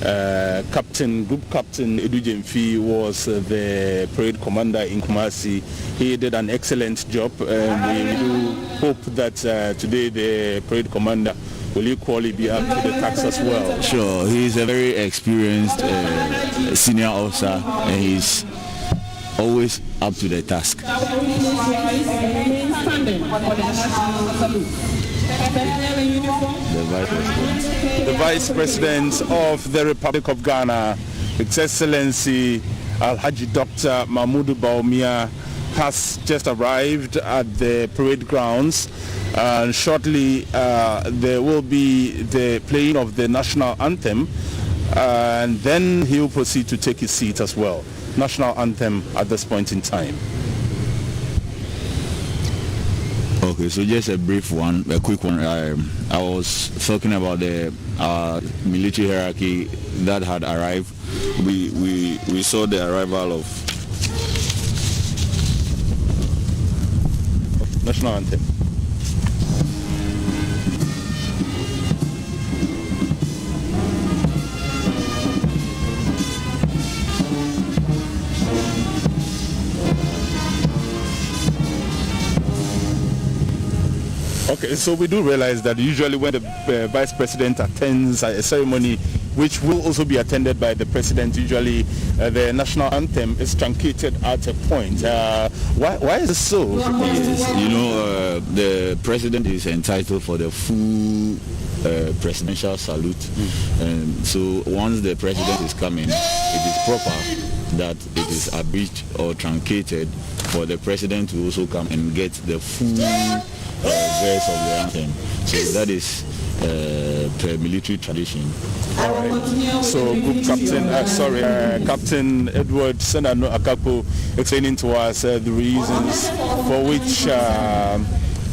Group Captain Edu Jemfi was the parade commander in Kumasi. He did an excellent job. We do hope that today the parade commander will equally be up to the task as well. Sure, he's a very experienced senior officer, and he's always up to the task. The Vice President of the Republic of Ghana, His Excellency Alhaji Dr. Mahmoud Bawumia, has just arrived at the parade grounds. Shortly there will be the playing of the national anthem, and then he will proceed to take his seat as well. National anthem at this point in time. Okay, so just a brief one, a quick one. I was talking about the military hierarchy that had arrived. We saw the arrival of national anthem. Okay, so we do realize that usually when the Vice President attends a ceremony which will also be attended by the President, usually the national anthem is truncated at a point. Why is it so? Yes, the President is entitled for the full presidential salute. So once the President is coming, it is proper that it is abridged or truncated for the President to also come and get the full verse of the anthem. So that is per military tradition. All right. So Group Captain, Captain Edward Senano Akapo explaining to us the reasons for which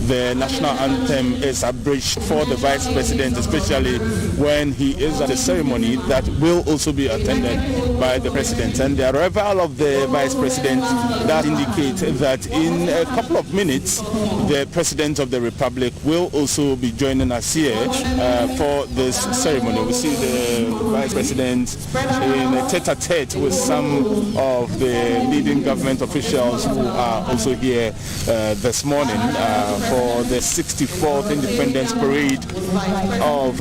the national anthem is abridged for the Vice President, especially when he is at a ceremony that will also be attended by the President. And the arrival of the Vice President, that indicates that in a couple of minutes, the President of the Republic will also be joining us here for this ceremony. We see the Vice President in a tete-a-tete with some of the leading government officials who are also here this morning for the 64th Independence Parade of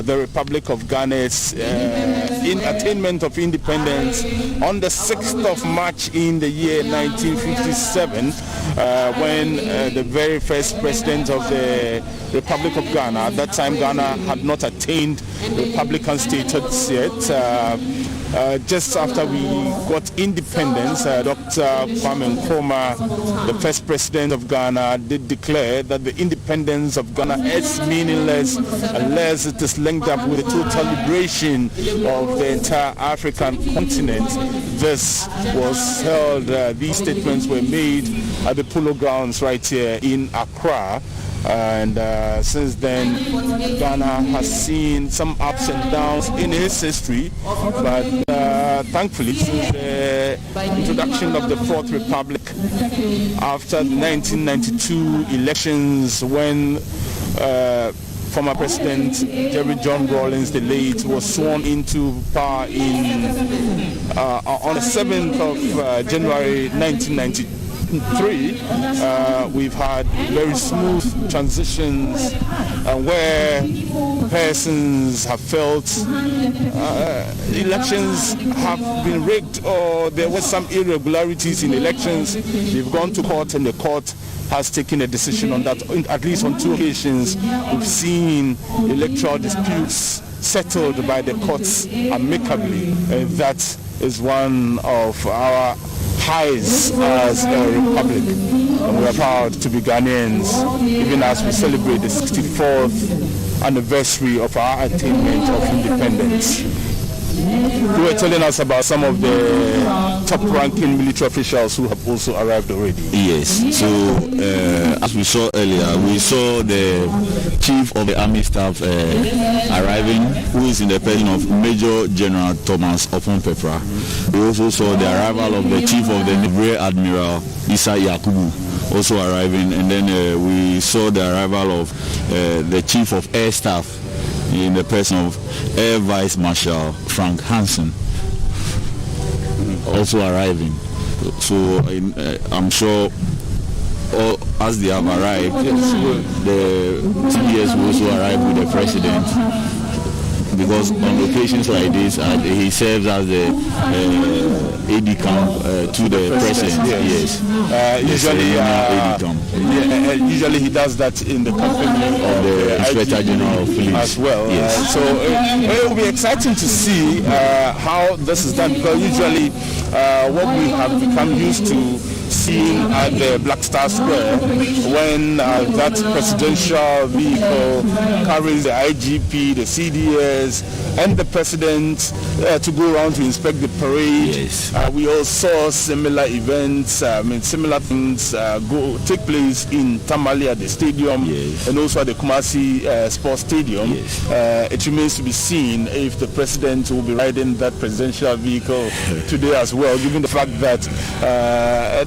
the Republic of Ghana's in attainment of independence on the 6th of March in the year 1957, when the very first president of the Republic of Ghana, at that time Ghana had not attained Republican status yet. Just after we got independence, Dr. Kwame Nkrumah, the first president of Ghana, did declare that the independence of Ghana is meaningless unless it is linked up with the total liberation of the entire African continent. This was held, these statements were made at the polo grounds right here in Accra. And since then, Ghana has seen some ups and downs in its history, but thankfully, since the introduction of the Fourth Republic after the 1992 elections, when former President Jerry John Rawlings the late was sworn into power on the 7th of January 1992. We've had very smooth transitions where persons have felt elections have been rigged or there was some irregularities in elections. They've gone to court and the court has taken a decision on that. At least on 2 occasions, we've seen electoral disputes settled by the courts amicably. That is one of our highs as a republic, and we are proud to be Ghanaians even as we celebrate the 64th anniversary of our attainment of independence. You were telling us about some of the top-ranking military officials who have also arrived already. Yes, so as we saw earlier, we saw the Chief of the Army Staff arriving, who is in the person of Major General Thomas Opon-Pepra. We also saw the arrival of the Chief of the Rear Admiral Issa Yakubu also arriving, and then we saw the arrival of the Chief of Air Staff, in the person of Air Vice Marshal Frank Hansen also arriving. So I'm sure as they have arrived, the CBS will also arrive with the president, because on occasions like this he serves as the AD camp to the president. Yes. Usually he does that in the company of the Inspector General of Police as well. Yes. So it will be exciting to see how this is done, because usually what we have become used to seeing at the Black Star Square, when that presidential vehicle carries the IGP, the CDS, and the president to go around to inspect the parade. Yes. We all saw similar events, similar things take place in Tamale at the stadium, yes, and also at the Kumasi Sports Stadium. Yes. It remains to be seen if the president will be riding that presidential vehicle today as well, given the fact that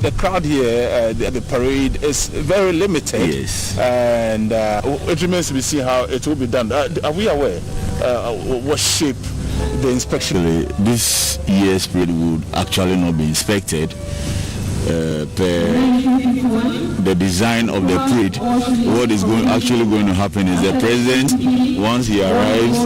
the crowd here at the parade is very limited. Yes. And it remains to be seen how it will be done. Are we aware what shape the inspection? Actually, this year's parade would actually not be inspected per the design of the parade. What is actually going to happen is the president, once he arrives,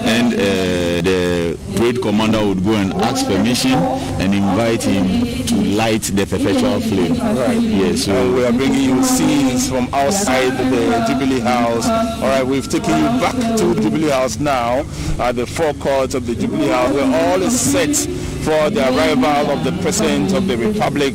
and the parade commander would go and ask permission and invite him to light the perpetual flame. Right. Yes. So we are bringing you scenes from outside the Jubilee House. All right, we've taken you back to the Jubilee House now, at the forecourt of the Jubilee House, where all is set for the arrival of the President of the Republic,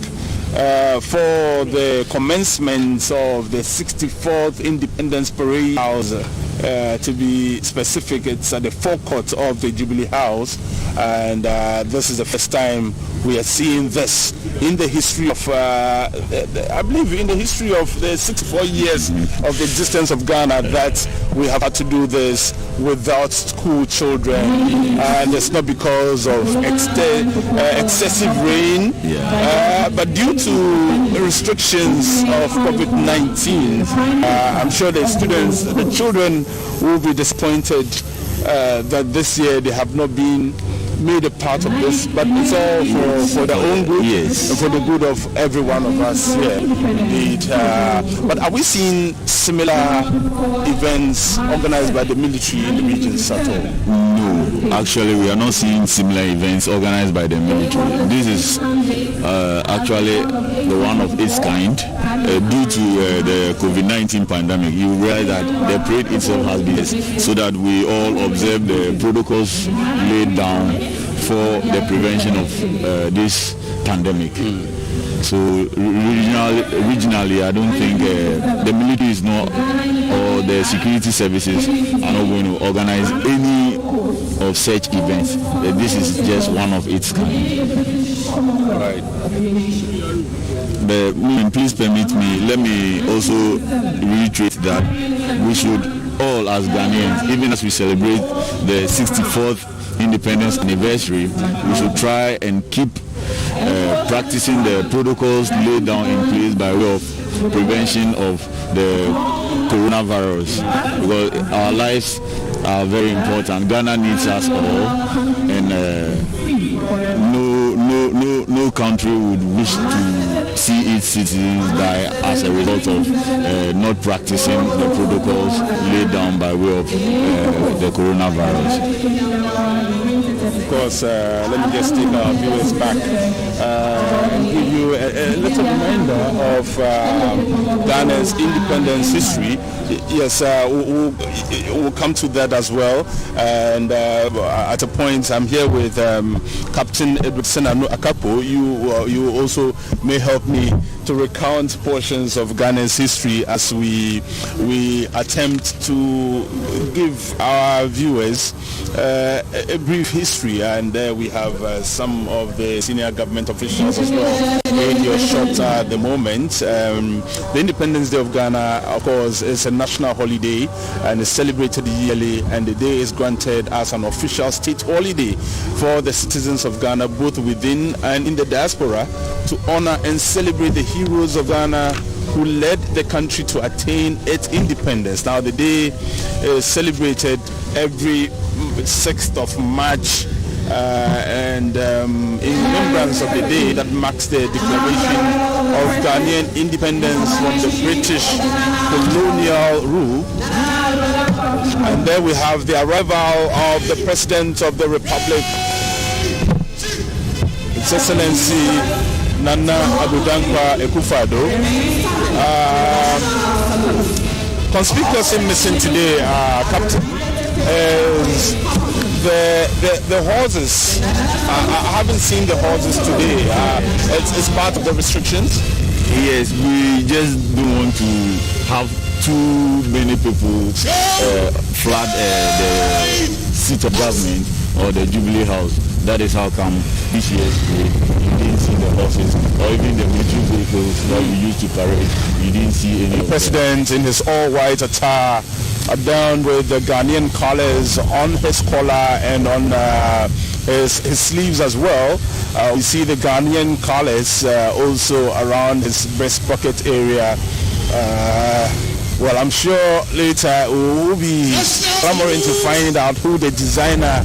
for the commencement of the 64th Independence Parade House. To be specific, it's at the forecourt of the Jubilee House, and this is the first time we are seeing this in the history of, I believe, in the history of the 64 years of the existence of Ghana, that we have had to do this without school children, and it's not because of excessive rain, but due to restrictions of COVID-19. I'm sure the students, the children, will be disappointed that this year they have not been made a part of this, but it's all for their own good, yes, and for the good of every one of us here. Indeed. But are we seeing similar events organized by the military in the regions at all? No, actually we are not seeing similar events organized by the military. This is actually the one of its kind. Due to the COVID-19 pandemic, you realize that the parade itself has been so that we all observe the protocols laid down for the prevention of this pandemic. So regionally, I don't think the military is not, or the security services are not going to organize any of such events. This is just one of its kind. Right. But please permit me, let me also reiterate that we should all, as Ghanaians, even as we celebrate the 64th independence anniversary, we should try and keep practicing the protocols laid down in place by way of prevention of the coronavirus, because our lives are very important. Ghana needs us all, and no country would wish to see its citizens die as a result of not practicing the protocols laid down by way of the coronavirus. Of course, let me just take our viewers back and give you a little reminder of Ghana's independence history. Yes, we'll come to that as well. And at a point, I'm here with Captain Edward Akapo. You also may help me to recount portions of Ghana's history as we attempt to give our viewers a brief history, and we have some of the senior government officials as well in your shot at the moment. The Independence Day of Ghana, of course, is a national holiday and is celebrated yearly, and the day is granted as an official state holiday for the citizens of Ghana, both within and in the diaspora, to honor and celebrate the heroes of Ghana who led the country to attain its independence. Now, the day is celebrated every 6th of March, and in remembrance of the day that marks the declaration of Ghanaian independence from the British colonial rule. And there we have the arrival of the President of the Republic, His Excellency Nana Addo Akufo-Addo. Conspicuously missing today, Captain, is the horses. I haven't seen the horses today. It's part of the restrictions. Yes, we just don't want to have too many people flood the seat of government or the Jubilee House. That is how come this year you didn't see the horses or even the military vehicles that we used to parade. You didn't see any. The president in his all-white attire, down with the Ghanaian colors on his collar and on his sleeves as well. We see the Ghanaian colors also around his breast pocket area. Well, I'm sure later we will be clamoring to find out who the designer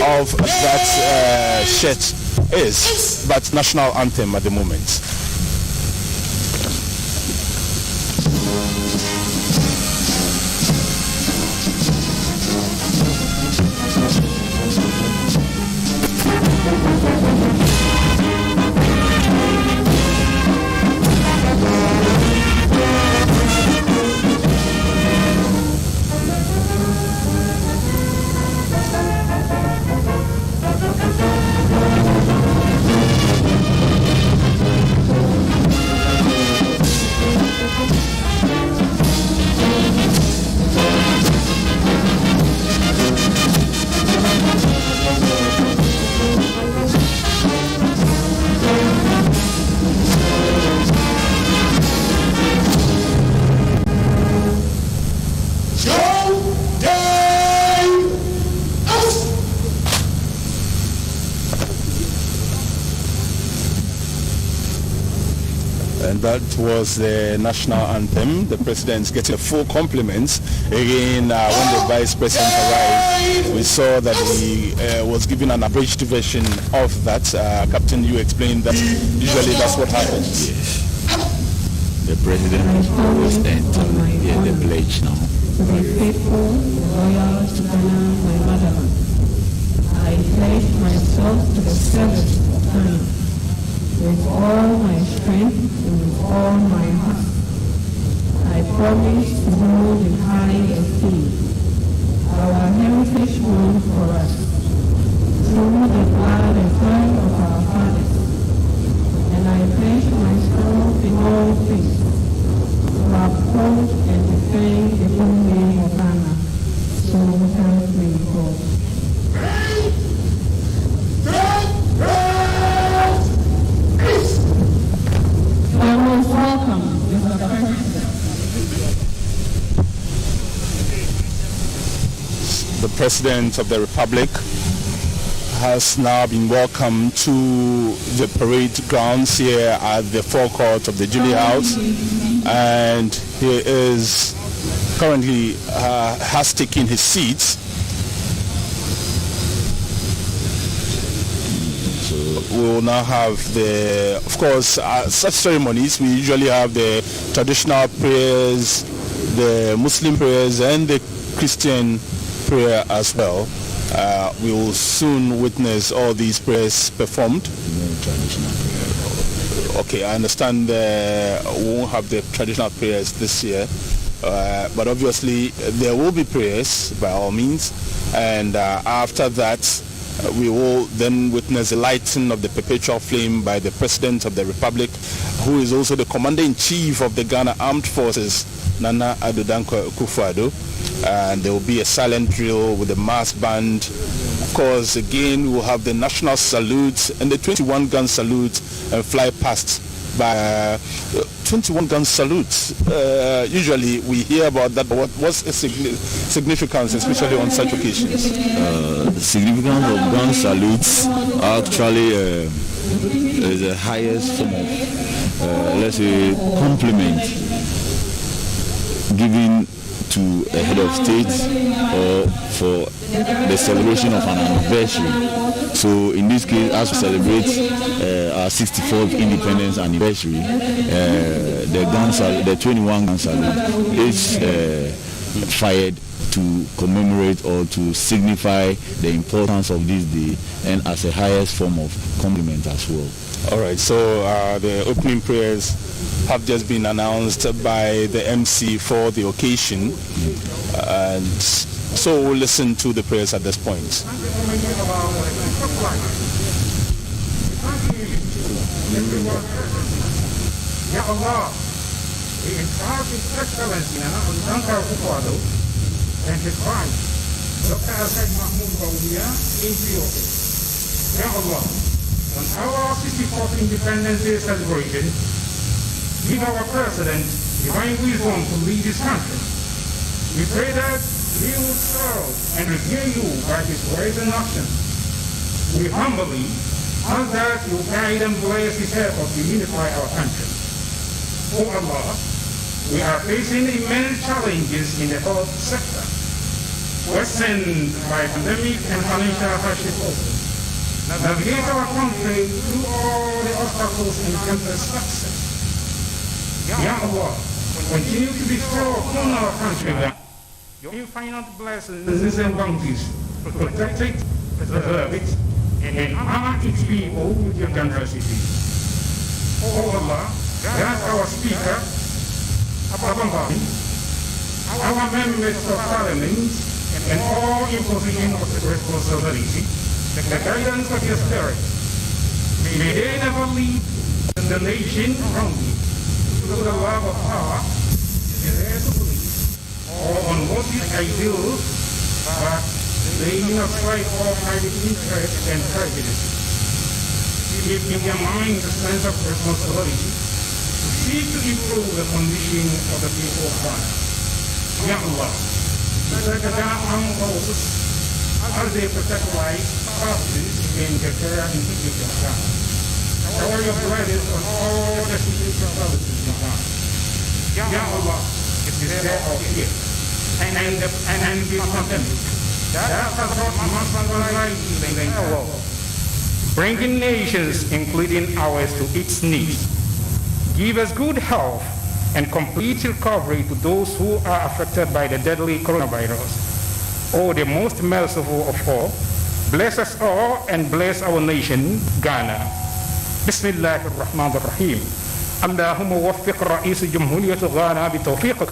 of that shirt is, but national anthem at the moment. And that was the national anthem. The president's getting a full compliments. Again, when the vice president arrived, we saw that he was given an abridged version of that. Captain, you explained that usually that's what happens. Yes. The president always enters the pledge now. To be faithful, loyal to Ghana, my motherland. I pledge myself to the service of Ghana with all my strength and with all my heart. I promise to hold in high esteem our heritage won for us through the blood and sweat of our fathers. And I pledge myself in all things to uphold and defend the good name of Ghana. So help me God. I most welcome Mr. President. The President of the Republic has now been welcomed to the parade grounds here at the forecourt of the Jubilee House, and he is currently has taken his seat. We will now have of course, such ceremonies. We usually have the traditional prayers, the Muslim prayers, and the Christian prayer as well. We will soon witness all these prayers performed. Okay, I understand we won't have the traditional prayers this year, but obviously there will be prayers by all means, and after that we will then witness the lighting of the perpetual flame by the President of the Republic, who is also the Commander-in-Chief of the Ghana Armed Forces, Nana Addo Akufo-Addo. And there will be a silent drill with a mass band. Of course, again, we will have the national salute and the 21-gun salute and fly past by 21-gun salute. Usually we hear about that, but what's the significance, especially on such occasions? The significance of gun salutes actually is the highest form of, let's say, compliment given to a head of state or for the celebration of an anniversary. So in this case, as we celebrate our 64th independence anniversary, the 21 gun salute is fired to commemorate or to signify the importance of this day, and as a highest form of compliment as well. All right, so the opening prayers have just been announced by the MC for the occasion, and so we'll listen to the prayers at this point. Ya Allah, we impart His Excellency and His Christ, Dr. Asad Mahmoud Bawdiya, into your office. Ya Allah, on our 64th Independence Day celebration, give our President divine wisdom to lead this country. We pray that he will serve and revere you by his words and actions. We humbly ask that you guide and bless his efforts to unify our country. Oh Allah, we are facing immense challenges in the health sector, worsened by pandemic and financial hardship also. Navigate our country through all the obstacles and counter success. Ya Allah, continue to bestow upon our country your infinite blessings and bounties. Protect it, preserve it, and honor its people with your generosity. Oh Allah, grant our Speaker, our members of Parliament, and all in position of responsibility, the guidance of your Spirit. May they never lead the nation wrongly through the love of power, desire to believe, or unworthy ideals, but laying aside all private interests and prejudices. Give in their mind the sense of responsibility to seek to improve the condition of the people of Ghana. Ya Allah, protect the Ghana armed forces as they protect lives, properties, and the care and dignity of Ghana. Shower your blessings on all the spiritual services in Ghana. Ya Allah, it is there or here, and the pandemic that has brought mass anxiety in the entire world, bringing nations, including ours, to its knees. Give us good health and complete recovery to those who are affected by the deadly coronavirus. Oh, the most merciful of all, bless us all and bless our nation, Ghana. Bismillah ar-Rahman ar-Rahim. Allahumma waffiq Ra'is Jamhuriyat Ghana bitawfiqik.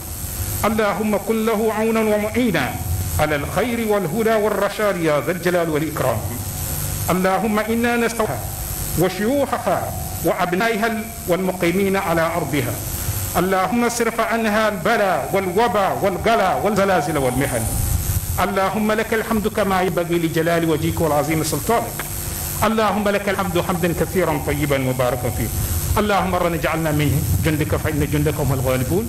Allahumma kun lahu awnan wa mu'ina ala al-khayri wal-huda wal-rashad ya dhal jalal wal-ikram. اللهم إنا نستودعها وشيوخها وأبنائها والمقيمين على أرضها. اللهم اصرف عنها البلاء والوباء والغلا والزلازل والمحن. اللهم لك الحمد كما ينبغي لجلال وجهك والعظيم سلطانك. اللهم لك الحمد حمدا كثيرا طيبا مباركا فيه. اللهم ربنا اجعلنا من جندك فإن جندك هم الغالبون،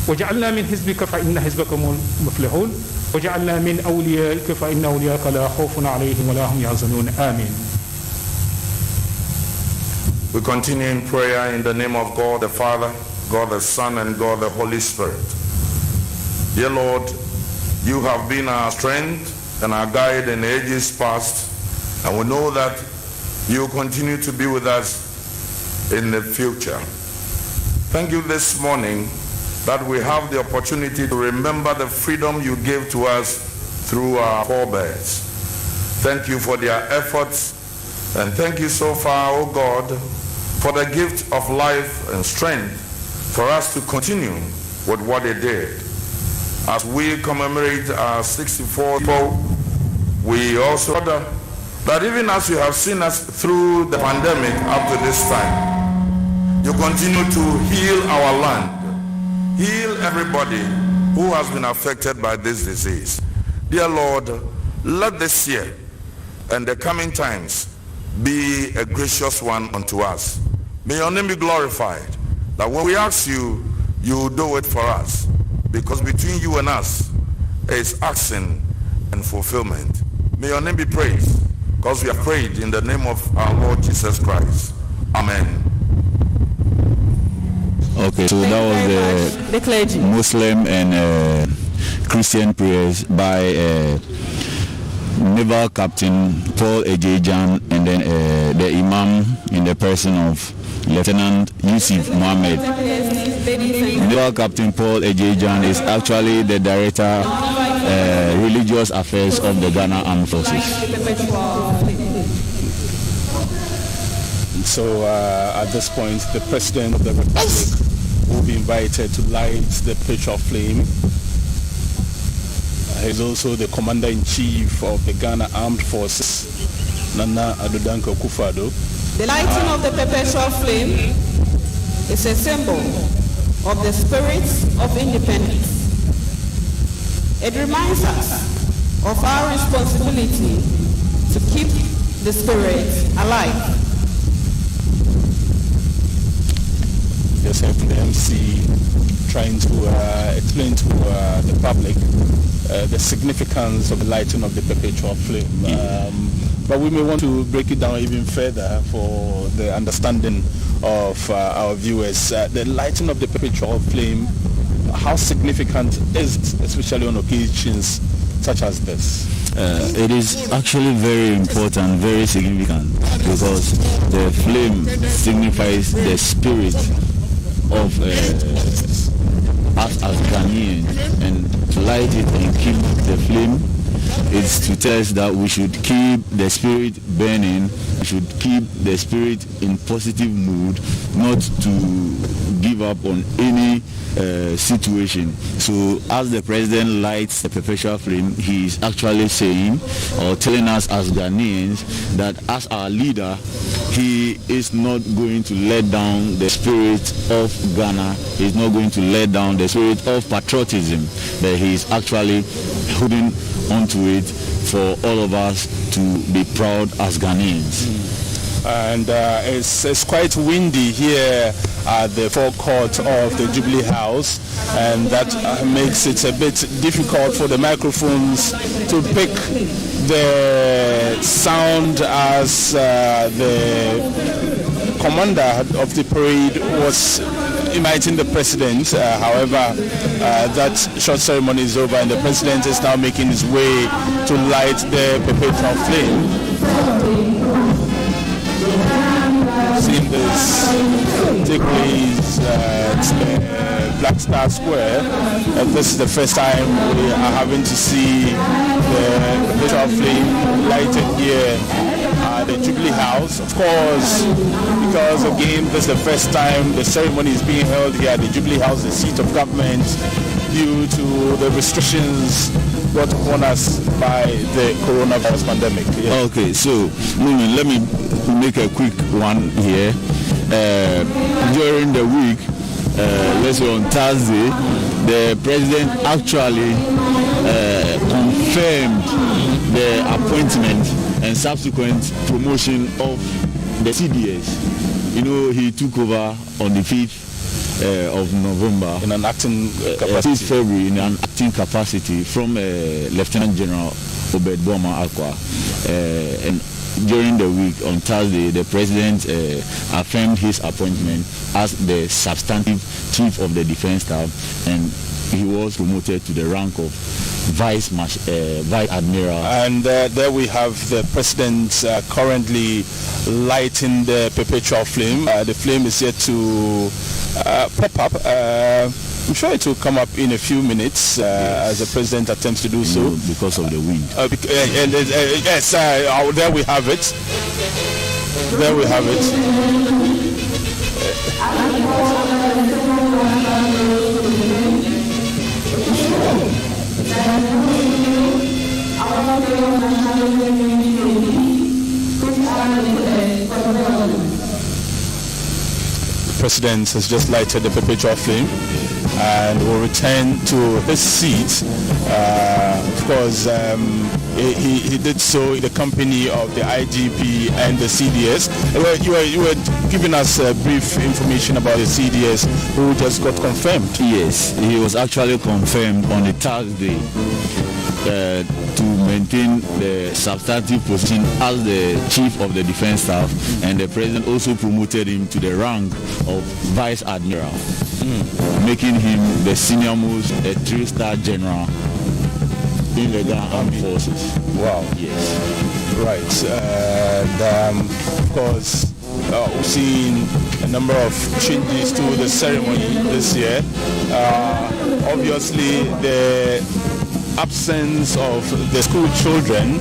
وجعلنا من حزبك فإن حزبك هم المفلحون، وجعلنا من أوليائك فإن أولياءك لا خوف عليهم ولا هم يحزنون. آمين. We continue in prayer in the name of God the Father, God the Son, and God the Holy Spirit. Dear Lord, you have been our strength and our guide in ages past, and we know that you continue to be with us in the future. Thank you this morning that we have the opportunity to remember the freedom you gave to us through our forebears. Thank you for their efforts, and thank you so far, O God, for the gift of life and strength for us to continue with what they did. As we commemorate our 64th year, we also order that even as you have seen us through the pandemic up to this time, you continue to heal our land, heal everybody who has been affected by this disease. Dear Lord, let this year and the coming times be a gracious one unto us. May your name be glorified, that when we ask you, you do it for us, because between you and us is action and fulfillment. May your name be praised, because we have prayed in the name of our Lord Jesus Christ. Amen. Okay, so that was the clergy. Muslim and Christian prayers by Naval Captain Paul Ejejan and then the Imam in the person of Lieutenant Yusuf Mohammed. Naval Captain Paul Ejejan is actually the Director Religious Affairs of the Ghana Armed Forces. So at this point, the President of the Republic will be invited to light the perpetual flame. He's also the Commander-in-Chief of the Ghana Armed Forces, Nana Addo Akufo-Addo. The lighting of the perpetual flame is a symbol of the spirit of independence. It reminds us of our responsibility to keep the spirit alive. Just having the MC trying to explain to the public the significance of the lighting of the perpetual flame. But we may want to break it down even further for the understanding of our viewers. The lighting of the perpetual flame, how significant is it, especially on occasions such as this? It is actually very important, very significant, because the flame signifies the spirit of us as Ghanaians, and to light it and keep the flame is to tell us that we should keep the spirit burning, we should keep the spirit in positive mood, not to give up on any situation. So as the President lights the perpetual flame, he is actually saying or telling us as Ghanaians that as our leader, he is not going to let down the spirit of Ghana. He is not going to let down the spirit of patriotism, but he is actually holding onto it for all of us to be proud as Ghanaians. And it's quite windy here at the forecourt of the Jubilee House, and that makes it a bit difficult for the microphones to pick the sound as the commander of the parade was inviting the president. However, that short ceremony is over and the president is now making his way to light the perpetual flame. Seeing this take place at the Black Star Square, this is the first time we are having to see the perpetual flame lighted here at the Jubilee House. Of course, because again this is the first time the ceremony is being held here at the Jubilee House, the seat of government, due to the restrictions brought upon us by the coronavirus pandemic. Yes. Okay, so let me make a quick one here. During the week, let's say on Thursday, the president actually confirmed the appointment and subsequent promotion of the CDS. You know, he took over on the 5th of November in an acting capacity. 5th February in an acting capacity from Lieutenant General Obed Boma Accra. And during the week on Thursday, the president affirmed his appointment as the substantive chief of the defense staff, and he was promoted to the rank of vice admiral. And there we have the president currently lighting the perpetual flame. The flame is yet to pop up. I'm sure it will come up in a few minutes as the president attempts to do so. Because of the wind. Yes, there we have it. There we have it. The president has just lighted the perpetual flame and will return to his seat. Of course, he did so in the company of the IGP and the CDS. You were giving us brief information about the CDS who just got confirmed. Yes, he was actually confirmed on a Thursday. to maintain the substantive position as the chief of the defense staff, and the president also promoted him to the rank of vice admiral, making him the senior most, a 3-star general in the Ghana Armed Forces. Wow. Yes. Right. And of course, we've seen a number of changes to the ceremony this year. Obviously, the absence of the school children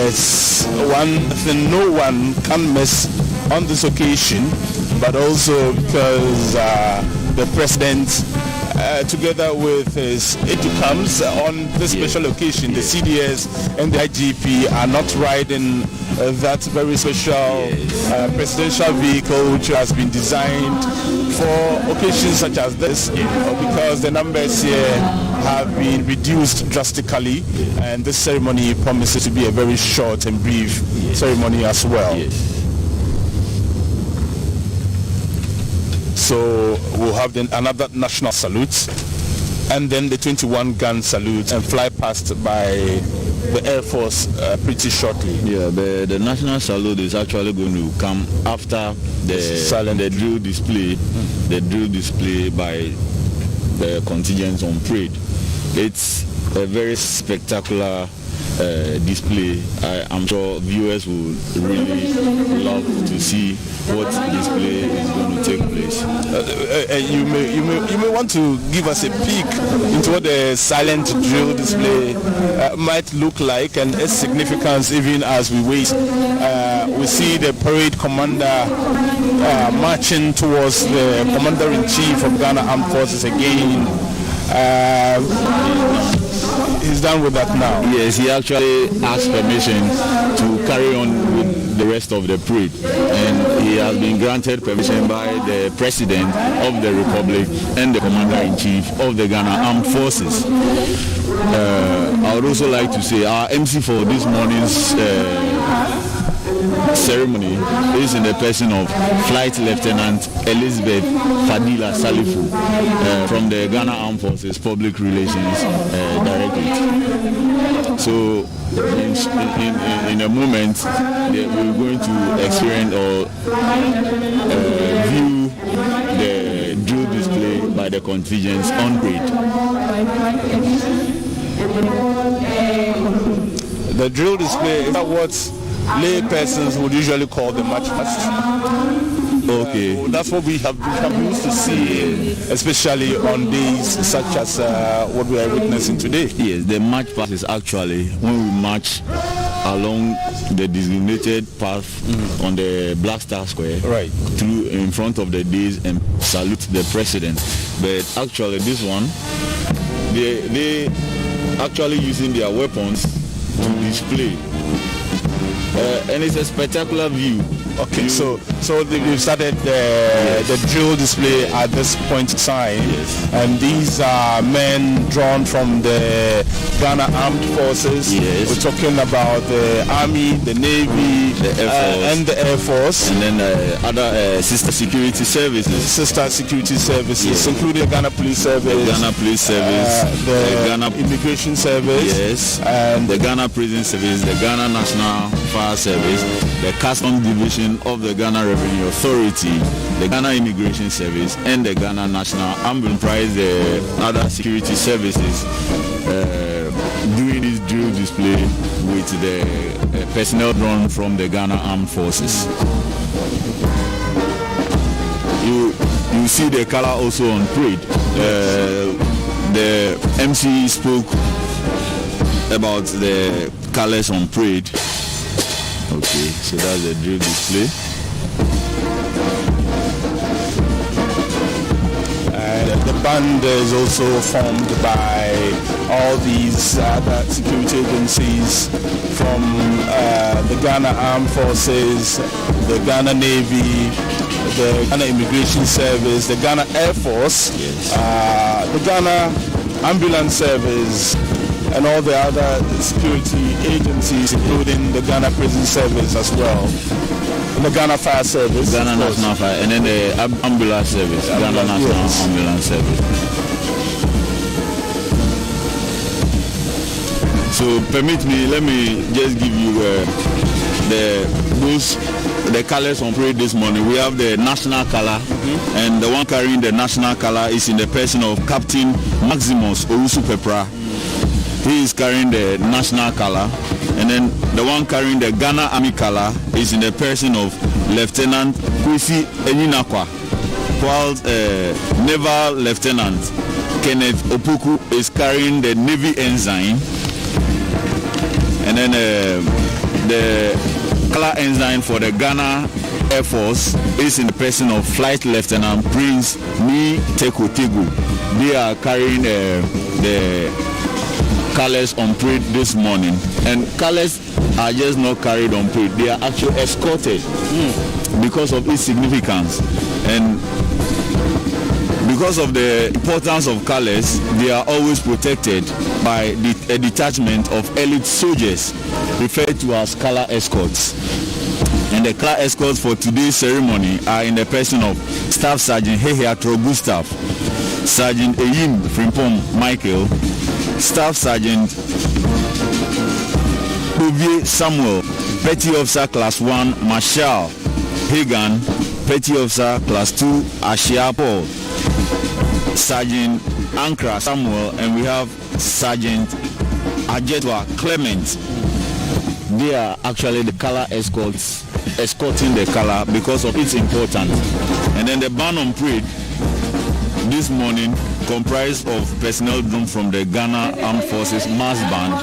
is one thing no one can miss on this occasion, but also because the president, together with his aide-de-camps on this special occasion, the CDS and the IGP are not riding that very special presidential vehicle which has been designed for occasions such as this, because the numbers here have been reduced drastically, and this ceremony promises to be a very short and brief ceremony as well. So we'll have then another national salute, and then the 21-gun salute, and fly past by the Air Force pretty shortly. Yeah, the national salute is actually going to come after the drill display, the drill display by the contingents on parade. It's a very spectacular display. I'm sure viewers will really love to see what display is going to take place. You may want to give us a peek into what the silent drill display might look like and its significance even as we wait. We see the parade commander marching towards the commander-in-chief of Ghana Armed Forces again. He's done with that now. Yes, he actually asked permission to carry on with the rest of the parade, and he has been granted permission by the President of the Republic and the Commander-in-Chief of the Ghana Armed Forces. I would also like to say our MC for this morning's ceremony is in the person of Flight Lieutenant Elizabeth Fadila Salifu from the Ghana Armed Forces Public Relations Directorate. So in a moment we're going to experience or view the drill display by the contingents on parade. The drill display is what lay persons would usually call the march past. Okay. That's what we have used to see, especially on days such as what we are witnessing today. Yes, the march past is actually when we march along the designated path on the Black Star Square, right, through in front of the days and salute the president. But actually this one, they actually using their weapons to display. And it's a spectacular view. Okay, so we've started the drill display at this point in time, and these are men drawn from the Ghana Armed Forces. Yes. We're talking about the Army, the Navy, the Air Force, and the Air Force, and then other sister security services. Sister security services, including the Ghana Police Service, the Ghana Police Service, the Ghana Immigration Service, yes, and the Ghana Prison Service, the Ghana National Fire Service, the Customs Division of the Ghana Revenue Authority, the Ghana Immigration Service, and the Ghana National Ambulance Prize, the other security services doing this drill display with the personnel drawn from the Ghana Armed Forces. You see the color also on parade. The MC spoke about the colors on parade. Okay, so that's the drill display. The band is also formed by all these other security agencies from the Ghana Armed Forces, the Ghana Navy, the Ghana Immigration Service, the Ghana Air Force, the Ghana Ambulance Service, and all the other security agencies, including the Ghana Prison Service as well, and the Ghana Fire Service, Ghana National Fire, and then the Ambulance Service, Ghana National Ambulance Service. So permit me, let me just give you the colors on parade this morning. We have the national color, and the one carrying the national color is in the person of Captain Maximus Owusu Pepra. He is carrying the national color, and then the one carrying the Ghana Army color is in the person of Lieutenant Kwesi Enyinakwa, whilst Naval Lieutenant Kenneth Opoku is carrying the Navy ensign, and then the color ensign for the Ghana Air Force is in the person of Flight Lieutenant Prince Mi Tekotegu. They are carrying the colors on parade this morning, and colors are just not carried on parade, they are actually escorted because of its significance. And because of the importance of colors, they are always protected by a detachment of elite soldiers referred to as color escorts. And the color escorts for today's ceremony are in the person of Staff Sergeant Heheatro Gustav, Sergeant Eyim Frimpong Michael, Staff Sergeant Ovie Samuel, Petty Officer Class 1 Marshal Hagan, Petty Officer Class 2 Ashia Paul, Sergeant Ankra Samuel, and we have Sergeant Ajetwa Clement. They are actually the color escorts, escorting the color because of its importance. And then the band on parade this morning comprised of personnel drawn from the Ghana Armed Forces Mass Band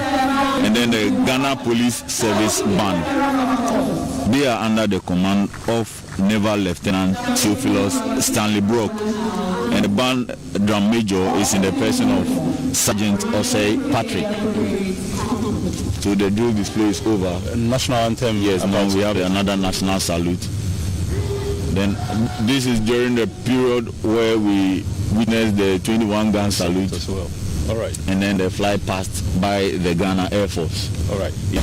and then the Ghana Police Service Band. They are under the command of Naval Lieutenant Theophilus Stanley Brock, and the band drum major is in the person of Sergeant Osei Patrick. So the drill display is over. National anthem. Yes, now we have another national salute. Then this is during the period where we witnessed the 21 gun salute as well. All right. And then the fly passed by the Ghana Air Force. All right. Yeah.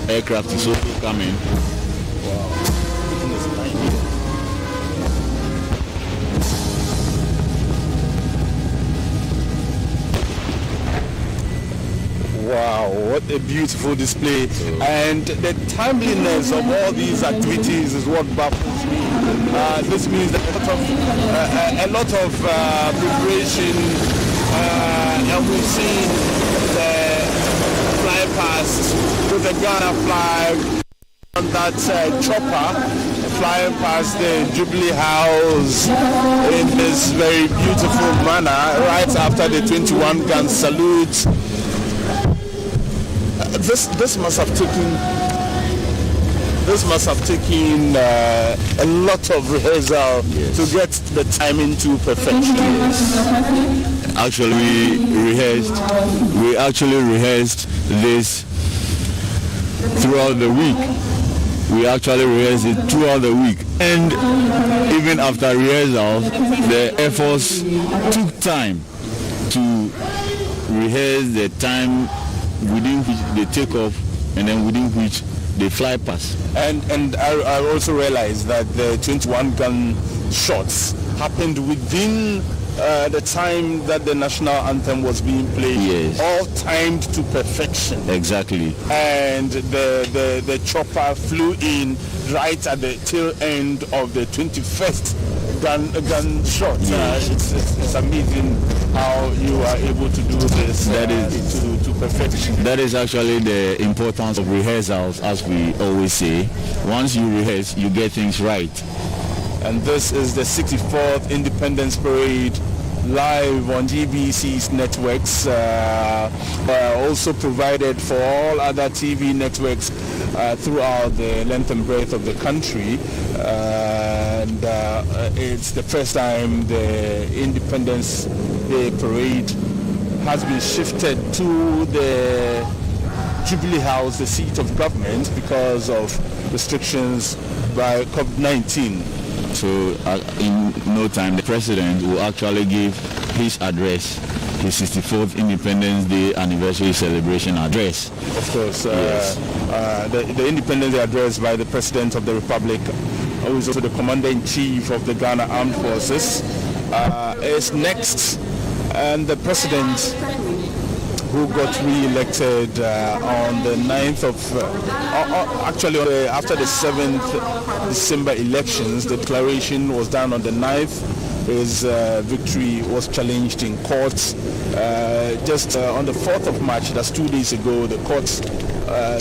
Aircraft is also coming. Wow, what a beautiful display. And the timeliness of all these activities is what baffles me. This means that a lot of preparation, and we've seen the fly past with the Ghana flag on that chopper flying past the Jubilee House in this very beautiful manner right after the 21 gun salute. This must have taken a lot of rehearsal to get the timing to perfection. Actually, we actually rehearsed this throughout the week. We actually rehearsed it throughout the week, and even after rehearsal, the Air Force took time to rehearse the time within which they take off and then within which they fly past. And I also realized that the 21 gun shots happened within the time that the national anthem was being played. Yes. All timed to perfection. Exactly. And the chopper flew in right at the tail end of the 21st gunshot. It's amazing how you are able to do this to perfection. That is actually the importance of rehearsals, as we always say. Once you rehearse, you get things right. And this is the 64th Independence Parade live on GBC's networks, also provided for all other TV networks throughout the length and breadth of the country. It's the first time the Independence Day Parade has been shifted to the Jubilee House, the seat of government, because of restrictions by COVID-19. So in no time, the president will actually give his address, his 64th Independence Day anniversary celebration address. Of course, yes. The Independence Day address by the President of the Republic, who is also the Commander-in-Chief of the Ghana Armed Forces, is next. And the President, who got re-elected on the 9th of, after the 7th December elections, the declaration was done on the 9th. His victory was challenged in courts. Just on the 4th of March, that's 2 days ago, the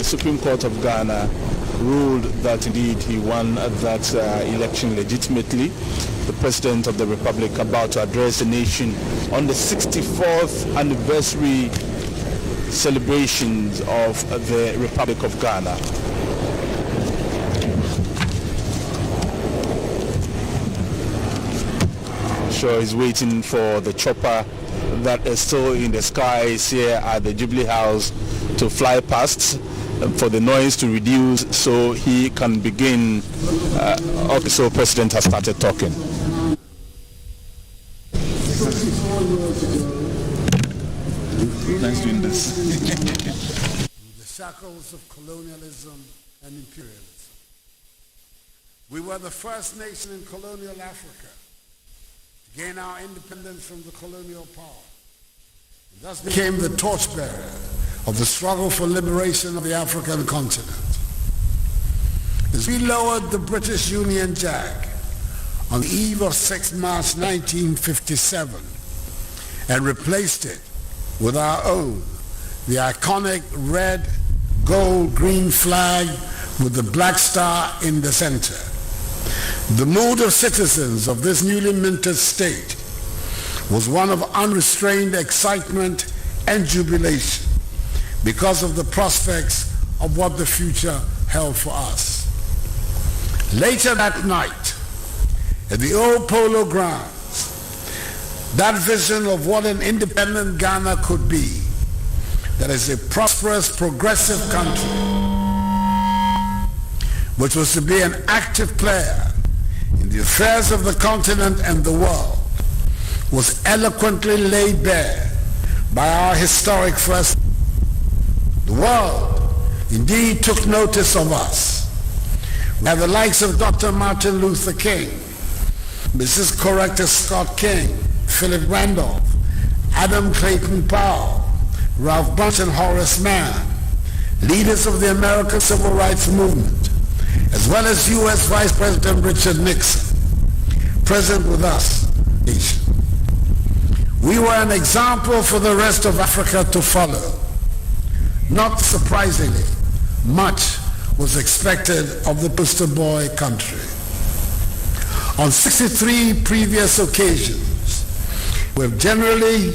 Supreme Court of Ghana ruled that indeed he won that election legitimately. The President of the Republic about to address the nation on the 64th anniversary celebrations of the Republic of Ghana. Sure, he's waiting for the chopper that is still in the skies here at the Jubilee House to fly past, for the noise to reduce so he can begin. Okay, so President has started talking. Thanks doing this. The shackles of colonialism and imperialism. We were the first nation in colonial Africa to gain our independence from the colonial power, and thus became the torchbearer of the struggle for liberation of the African continent. As we lowered the British Union Jack on the eve of 6 March 1957 and replaced it with our own, the iconic red, gold, green flag with the black star in the center. The mood of citizens of this newly minted state was one of unrestrained excitement and jubilation because of the prospects of what the future held for us. Later that night, at the old Polo Grounds, that vision of what an independent Ghana could be, that is a prosperous, progressive country, which was to be an active player in the affairs of the continent and the world, was eloquently laid bare by our historic first. The world indeed took notice of us. We have the likes of Dr. Martin Luther King, Mrs. Coretta Scott King, Philip Randolph, Adam Clayton Powell, Ralph Bunche and Horace Mann, leaders of the American Civil Rights Movement, as well as U.S. Vice President Richard Nixon, present with us, nation. We were an example for the rest of Africa to follow. Not surprisingly, much was expected of the poster boy country. On 63 previous occasions, we have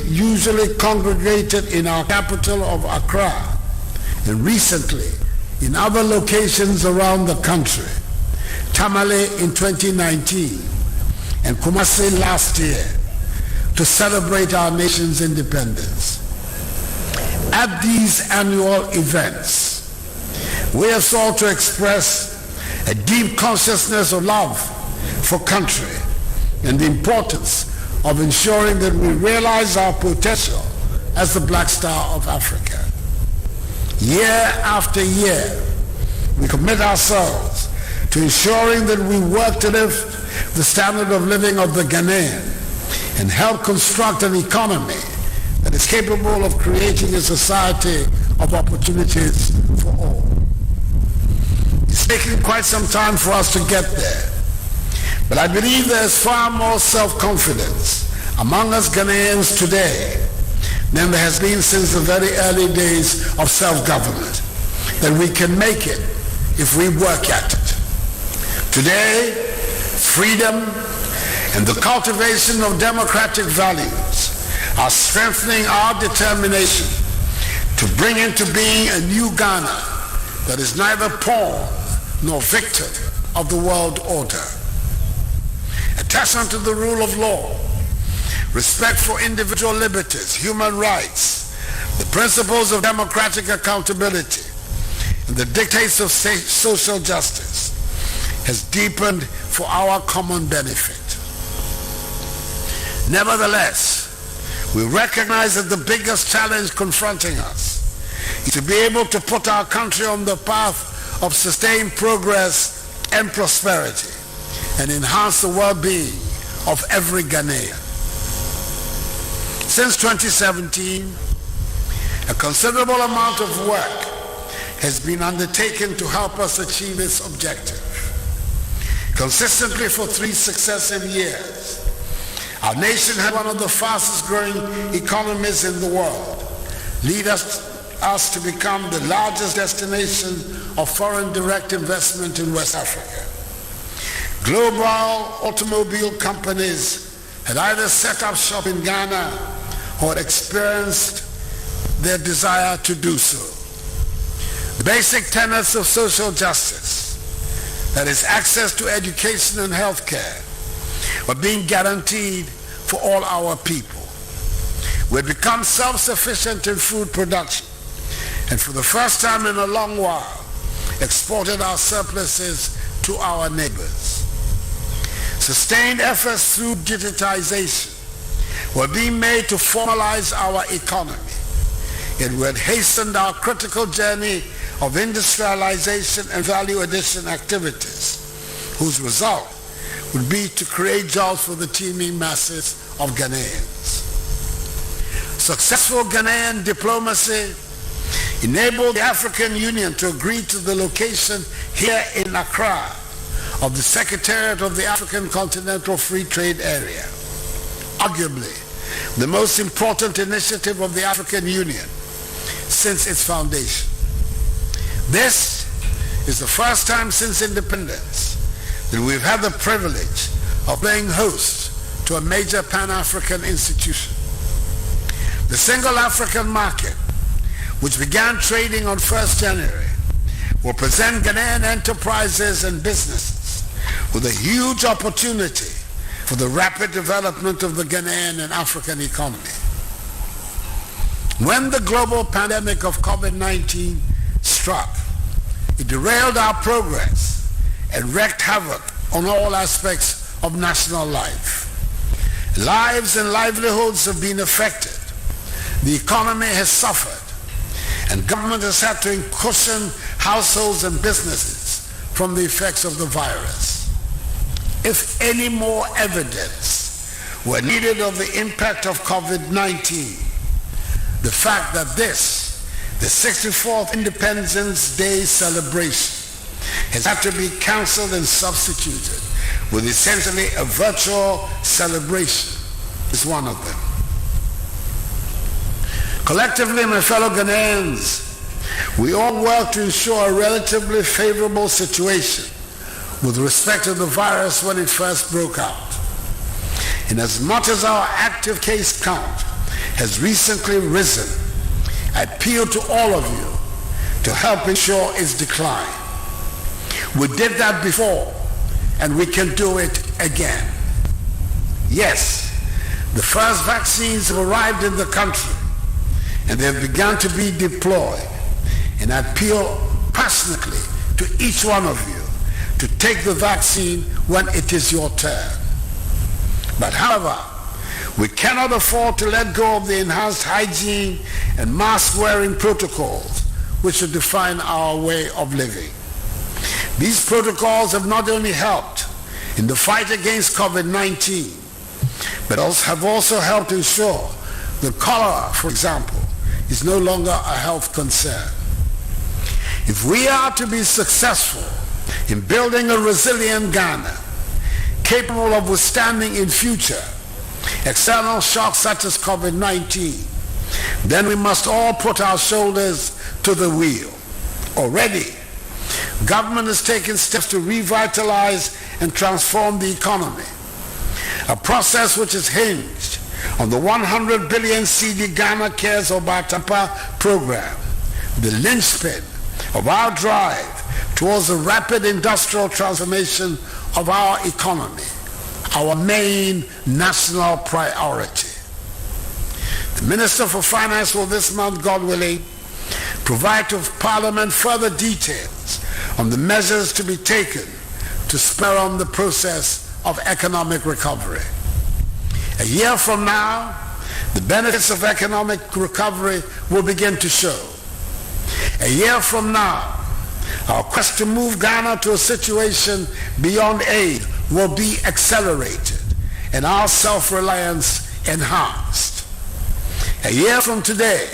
usually congregated in our capital of Accra, and recently in other locations around the country, Tamale in 2019 and Kumasi last year, to celebrate our nation's independence. At these annual events, we have sought to express a deep consciousness of love for country and the importance of ensuring that we realize our potential as the Black Star of Africa. Year after year, we commit ourselves to ensuring that we work to lift the standard of living of the Ghanaian and help construct an economy that is capable of creating a society of opportunities for all. It's taken quite some time for us to get there, But I believe there is far more self-confidence among us Ghanaians today than there has been since the very early days of self-government, that we can make it if we work at it. Today, freedom and the cultivation of democratic values are strengthening our determination to bring into being a new Ghana that is neither pawn nor victim of the world order. Attention to the rule of law, respect for individual liberties, human rights, the principles of democratic accountability, and the dictates of social justice has deepened for our common benefit. Nevertheless, we recognize that the biggest challenge confronting us is to be able to put our country on the path of sustained progress and prosperity and enhance the well-being of every Ghanaian. Since 2017, a considerable amount of work has been undertaken to help us achieve this objective. Consistently for 3 successive years, our nation had one of the fastest growing economies in the world, lead us to become the largest destination of foreign direct investment in West Africa. Global automobile companies had either set up shop in Ghana or had experienced their desire to do so. The basic tenets of social justice, that is access to education and health care, were being guaranteed for all our people. We had become self-sufficient in food production, and for the first time in a long while, exported our surpluses to our neighbors. Sustained efforts through digitization were being made to formalize our economy. It would hasten our critical journey of industrialization and value addition activities, whose result would be to create jobs for the teeming masses of Ghanaians. Successful Ghanaian diplomacy enabled the African Union to agree to the location here in Accra of the Secretariat of the African Continental Free Trade Area, arguably the most important initiative of the African Union since its foundation. This is the first time since independence that we've had the privilege of playing host to a major Pan-African institution. The single African market, which began trading on 1st January, will present Ghanaian enterprises and businesses with a huge opportunity for the rapid development of the Ghanaian and African economy. When the global pandemic of COVID-19 struck, it derailed our progress and wreaked havoc on all aspects of national life. Lives and livelihoods have been affected. The economy has suffered, and government has had to cushion households and businesses from the effects of the virus. If any more evidence were needed of the impact of COVID-19, the fact that this, the 64th Independence Day celebration, has had to be cancelled and substituted with essentially a virtual celebration is one of them. Collectively, my fellow Ghanaians, we all work to ensure a relatively favorable situation with respect to the virus when it first broke out. In as much as our active case count has recently risen, I appeal to all of you to help ensure its decline. We did that before, and we can do it again. Yes, the first vaccines have arrived in the country, and they have begun to be deployed. And I appeal passionately to each one of you to take the vaccine when it is your turn. But however, we cannot afford to let go of the enhanced hygiene and mask-wearing protocols which should define our way of living. These protocols have not only helped in the fight against COVID-19, but have also helped ensure that cholera, for example, is no longer a health concern. If we are to be successful in building a resilient Ghana, capable of withstanding in future external shocks such as COVID-19, then we must all put our shoulders to the wheel. Already, government has taken steps to revitalize and transform the economy, a process which is hinged on the 100 billion CD Ghana Cares Obatapa program, the linchpin of our drive towards the rapid industrial transformation of our economy, our main national priority. The Minister for Finance will this month, God willing, provide to Parliament further details on the measures to be taken to spur on the process of economic recovery. A year from now, the benefits of economic recovery will begin to show. A year from now, our quest to move Ghana to a situation beyond aid will be accelerated and our self-reliance enhanced. A year from today,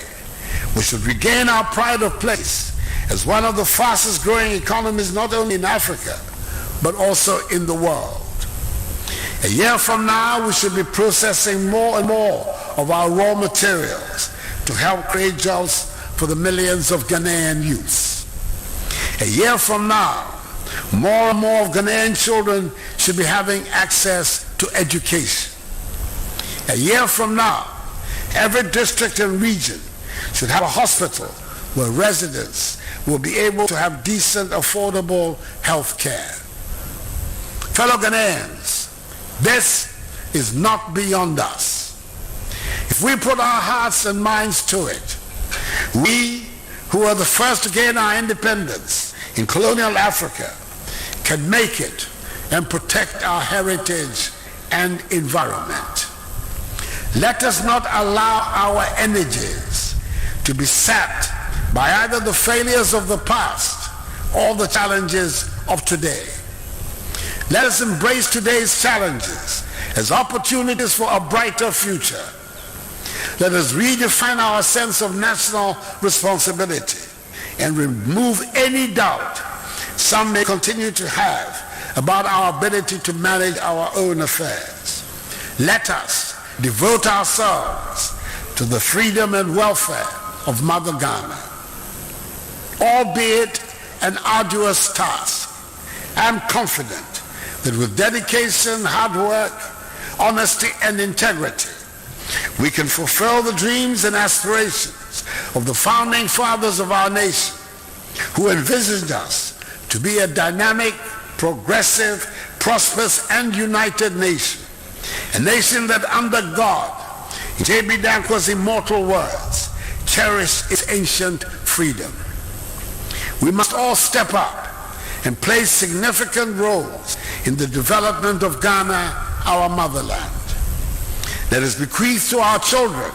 we should regain our pride of place as one of the fastest growing economies not only in Africa, but also in the world. A year from now, we should be processing more and more of our raw materials to help create jobs for the millions of Ghanaian youths. A year from now, more and more of Ghanaian children should be having access to education. A year from now, every district and region should have a hospital where residents will be able to have decent, affordable health care. Fellow Ghanaians, this is not beyond us. If we put our hearts and minds to it, we who were the first to gain our independence in colonial Africa can make it and protect our heritage and environment. Let us not allow our energies to be sapped by either the failures of the past or the challenges of today. Let us embrace today's challenges as opportunities for a brighter future. Let us redefine our sense of national responsibility and remove any doubt some may continue to have about our ability to manage our own affairs. Let us devote ourselves to the freedom and welfare of Mother Ghana. Albeit an arduous task, I am confident that with dedication, hard work, honesty, and integrity, we can fulfill the dreams and aspirations of the founding fathers of our nation, who envisaged us to be a dynamic, progressive, prosperous, and united nation. A nation that under God, in J.B. Danqua's immortal words, cherished its ancient freedom. We must all step up and play significant roles in the development of Ghana, our motherland. Let us bequeath to our children,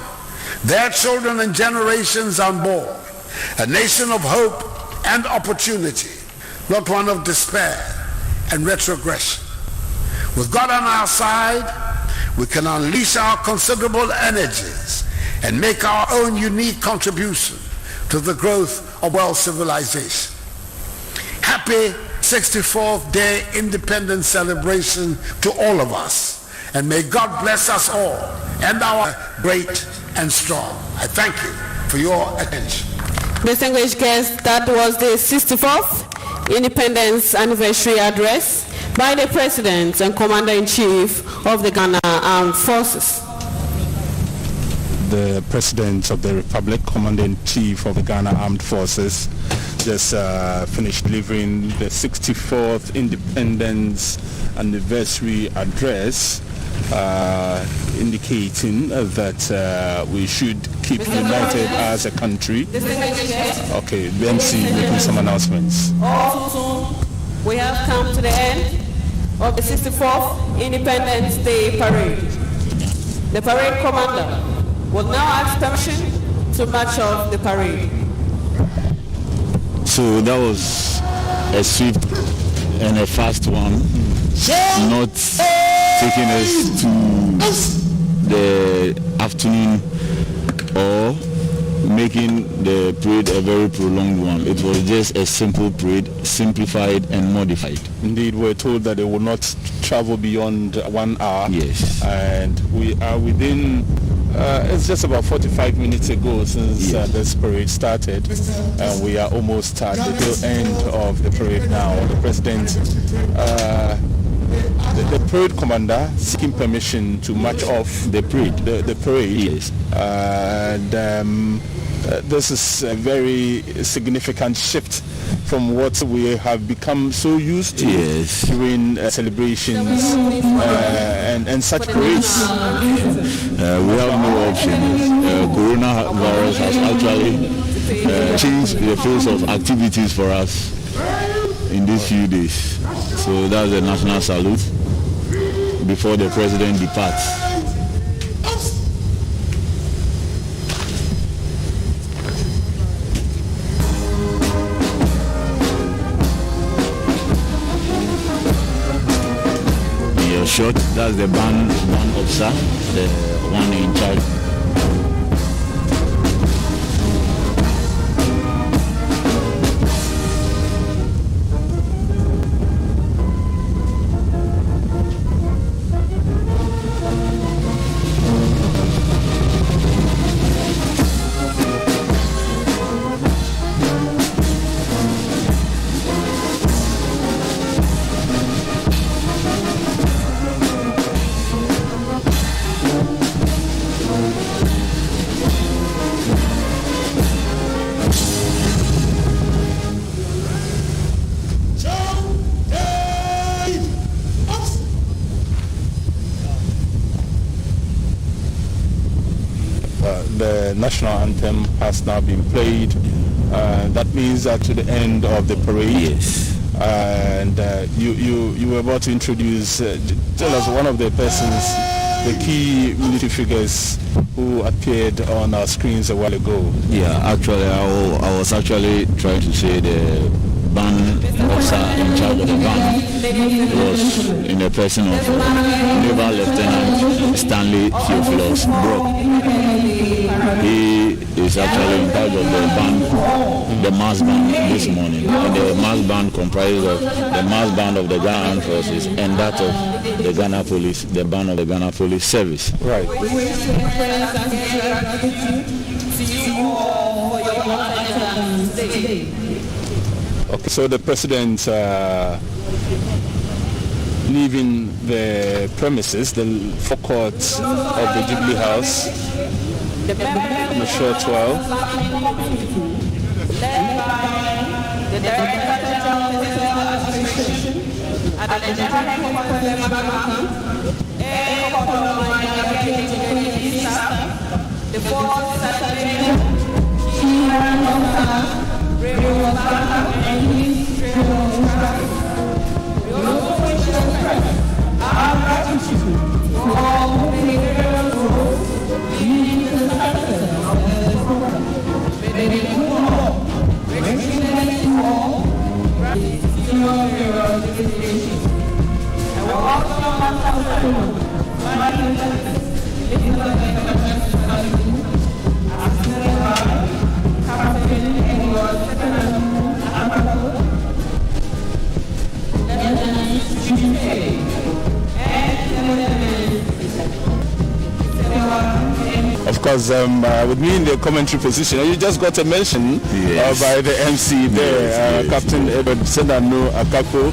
their children and generations on board, a nation of hope and opportunity, not one of despair and retrogression. With God on our side, we can unleash our considerable energies and make our own unique contribution to the growth of world civilization. Happy 64th Day Independence celebration to all of us. And may God bless us all and our great and strong. I thank you for your attention. Distinguished guests, that was the 64th Independence Anniversary Address by the President and Commander-in-Chief of the Ghana Armed Forces. The President of the Republic, Commander-in-Chief of the Ghana Armed Forces, just finished delivering the 64th Independence Anniversary Address, indicating that we should keep united as a country. Okay, the MC making some announcements. Also, we have come to the end of the 64th Independence Day Parade. The parade commander will now ask permission to march off the parade. So that was a swift and a fast one, not taking us to the afternoon or making the parade a very prolonged one. It was just a simple parade, simplified and modified. Indeed, we're told that they will not travel beyond 1 hour. Yes. And we are within, it's just about 45 minutes ago since this parade started. And we are almost at the tail end of the parade now. The President, the parade commander seeking permission to march off the parade. The parade. Yes. And this is a very significant shift from what we have become so used to during celebrations and such parades. We have no options. Coronavirus has actually changed the face of activities for us in these few days. So that's the national salute before the President departs. Short, that's the band officer, the one in charge. The national anthem has now been played. That means that to the end of the parade. Yes. And you were about to introduce, tell us one of the persons, the key military figures who appeared on our screens a while ago. Yeah, actually, I was actually trying to say the band officer in charge of the band. It was in the person of Naval Lieutenant Stanley Theophilus Brock. He is actually in charge of the band, the mass band this morning. And the mass band comprises of the mass band of the Ghana Armed Forces and that of the Ghana Police, the band of the Ghana Police Service. Right. Okay, so the President leaving the premises, the forecourt of the Jubilee House, on shore 12. Of course, with me in the commentary position, you just got a mention by the MC there, Captain Edward Senano Akako,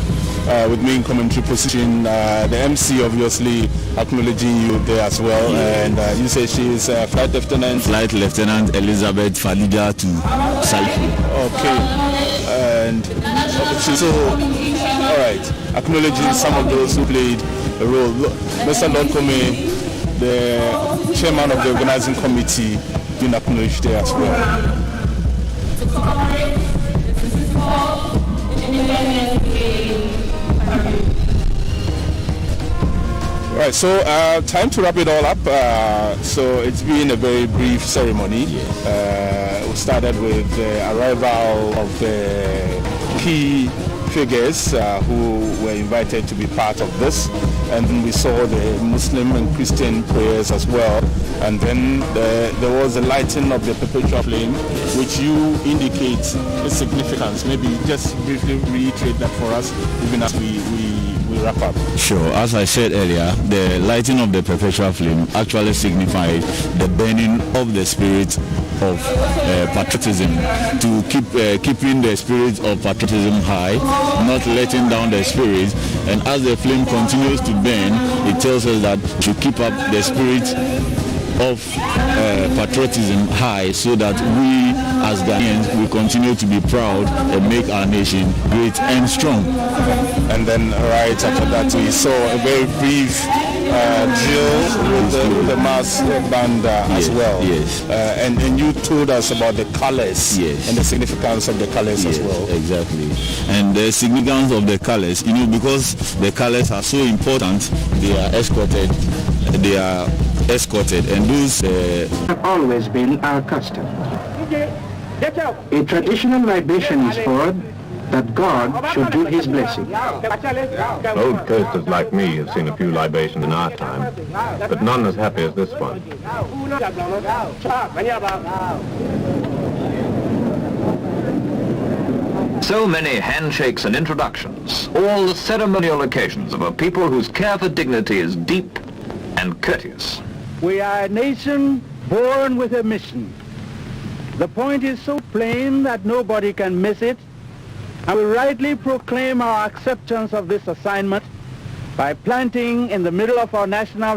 with me in commentary position. The MC obviously acknowledging you there as well, and you say she is Flight Lieutenant Elizabeth Falija to Cycle. Okay, and she's all right, acknowledging some of those who played a role. Mr. Lord Kome, the chairman of the organizing committee, being acknowledged there as well. Right, so time to wrap it all up. So it's been a very brief ceremony. We started with the arrival of the key figures who were invited to be part of this, and then we saw the Muslim and Christian prayers as well, and then there was a lighting of the perpetual flame, which you indicate its significance. Maybe just briefly reiterate that for us, even as we wrap up. Sure. As I said earlier, the lighting of the perpetual flame actually signifies the burning of the spirit of patriotism, to keeping the spirit of patriotism high, not letting down the spirit. And as the flame continues to burn, it tells us that to keep up the spirit of patriotism high, so that we as Ghanaians will continue to be proud and make our nation great and strong. And then right after that we saw a very brief drill with the mass band as well. Yes. And you told us about the colors. Yes. And the significance of the colors as well. Exactly. And the significance of the colors, because the colors are so important, they are escorted. And those have always been our custom. A traditional libation is poured that God should give his blessing. Old coasters like me have seen a few libations in our time, but none as happy as this one. So many handshakes and introductions, all the ceremonial occasions of a people whose care for dignity is deep and courteous. We are a nation born with a mission. The point is so plain that nobody can miss it, and we rightly proclaim our acceptance of this assignment by planting in the middle of our national